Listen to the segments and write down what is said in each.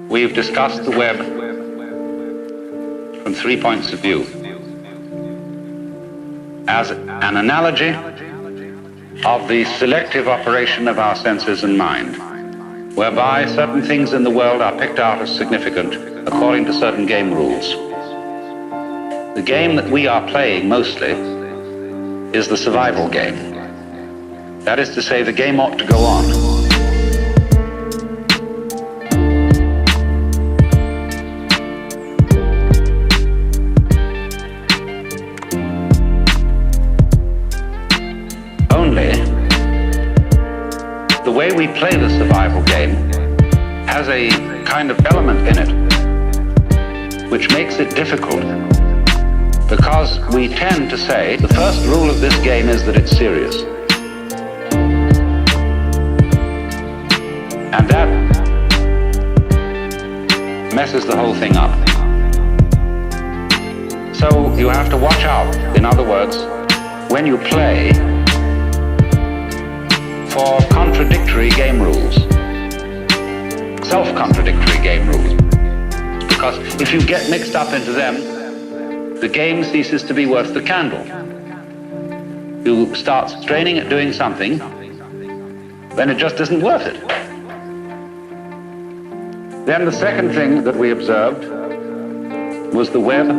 We've discussed the web from 3 points of view. As an analogy of the selective operation of our senses and mind, whereby certain things in the world are picked out as significant according to certain game rules. The game that we are playing mostly is the survival game. That is to say, the game ought to go on. The way we play the survival game has a kind of element in it which makes it difficult, because we tend to say the first rule of this game is that it's serious. And that messes the whole thing up. So you have to watch out, in other words, when you play, for contradictory game rules, self-contradictory game rules. Because if you get mixed up into them, the game ceases to be worth the candle. You start straining at doing something, then it just isn't worth it. Then the second thing that we observed was the web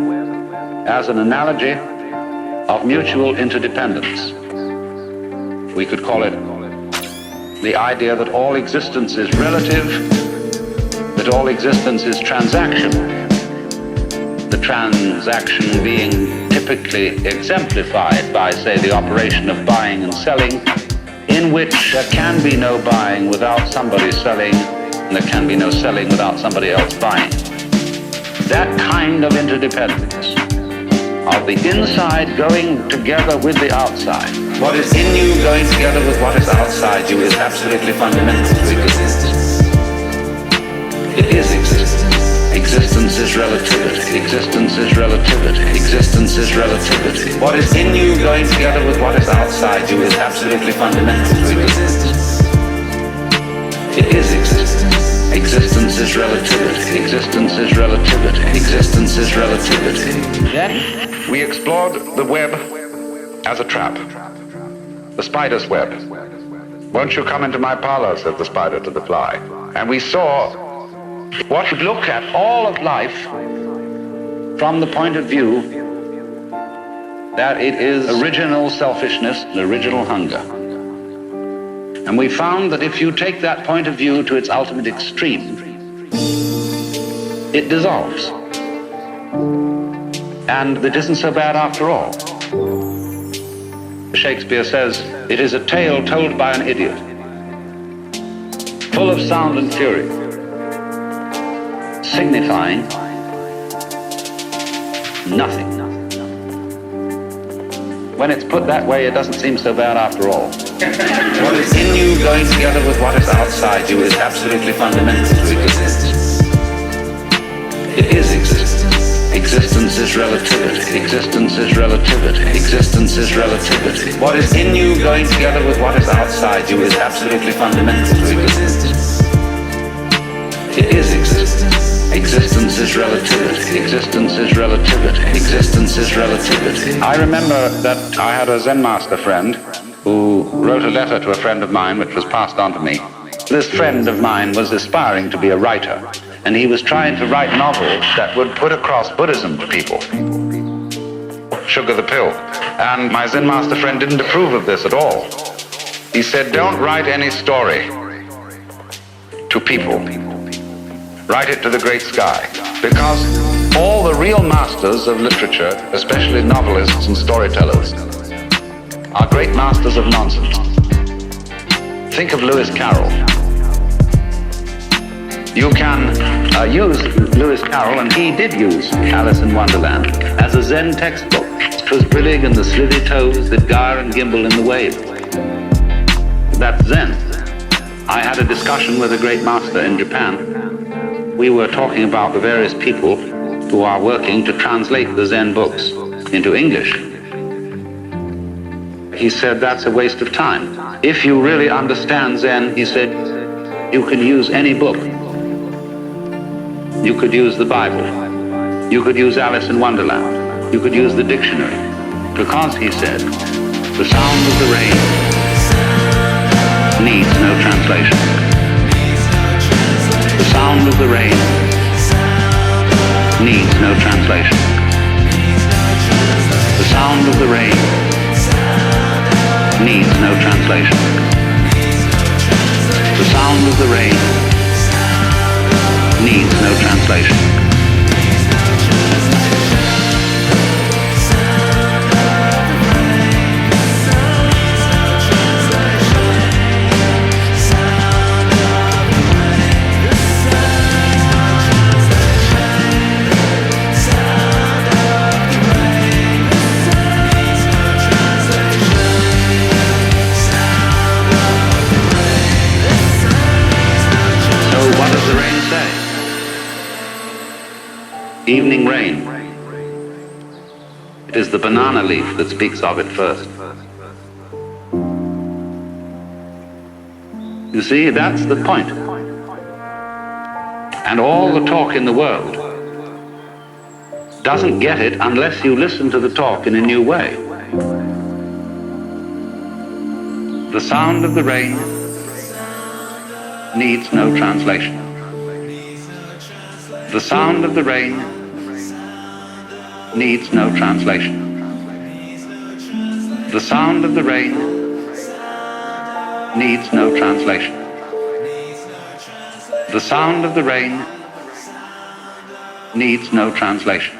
as an analogy of mutual interdependence. We could call it the idea that all existence is relative, that all existence is transaction. The transaction being typically exemplified by, say, the operation of buying and selling, in which there can be no buying without somebody selling, and there can be no selling without somebody else buying. That kind of interdependence, of the inside going together with the outside. What is in you going together with what is outside you is absolutely fundamental to existence. It is existence. Existence is relativity. Existence is relativity. Existence is relativity. What is in you going together with what is outside you is absolutely fundamental to existence. It is existence. Existence is relativity. Existence is relativity. Existence is relativity. Then we explored the web as a trap. The spider's web. Won't you come into my parlor, said the spider to the fly. And we saw what would look at all of life from the point of view that it is original selfishness and original hunger. And we found that if you take that point of view to its ultimate extreme, it dissolves. And it isn't so bad after all. Shakespeare says, it is a tale told by an idiot, full of sound and fury, signifying nothing. When it's put that way, it doesn't seem so bad after all. What is in you going together with what is outside you is absolutely fundamental to existence. It is existence. Existence is relativity. Existence is relativity. Existence is relativity. What is in you going together with what is outside you is absolutely fundamental to existence. It is existence. Existence is relativity. Existence is relativity. Existence is relativity. I remember that I had a Zen master friend who wrote a letter to a friend of mine which was passed on to me. This friend of mine was aspiring to be a writer, and he was trying to write novels that would put across Buddhism to people. Sugar the pill. And my Zen master friend didn't approve of this at all. He said, don't write any story to people. Write it to the great sky. Because all the real masters of literature, especially novelists and storytellers, are great masters of nonsense. Think of Lewis Carroll. You can use Lewis Carroll, and he did use Alice in Wonderland, as a Zen textbook. 'Twas brillig and the slithy toes that gyre and gimble in the wave. That's Zen. I had a discussion with a great master in Japan. We were talking about the various people who are working to translate the Zen books into English. He said, that's a waste of time. If you really understand Zen, he said, you can use any book. You could use the Bible. You could use Alice in Wonderland. You could use the dictionary. Because, he said, the sound of the rain needs no translation. The sound of the rain needs no translation. The sound of the rain needs no translation. The sound of the rain needs no translation. Evening rain. It is the banana leaf that speaks of it first. You see, that's the point. And all the talk in the world doesn't get it unless you listen to the talk in a new way. The sound of the rain needs no translation. The sound of the rain needs no translation. The sound of the rain needs no translation. The sound of the rain needs no translation.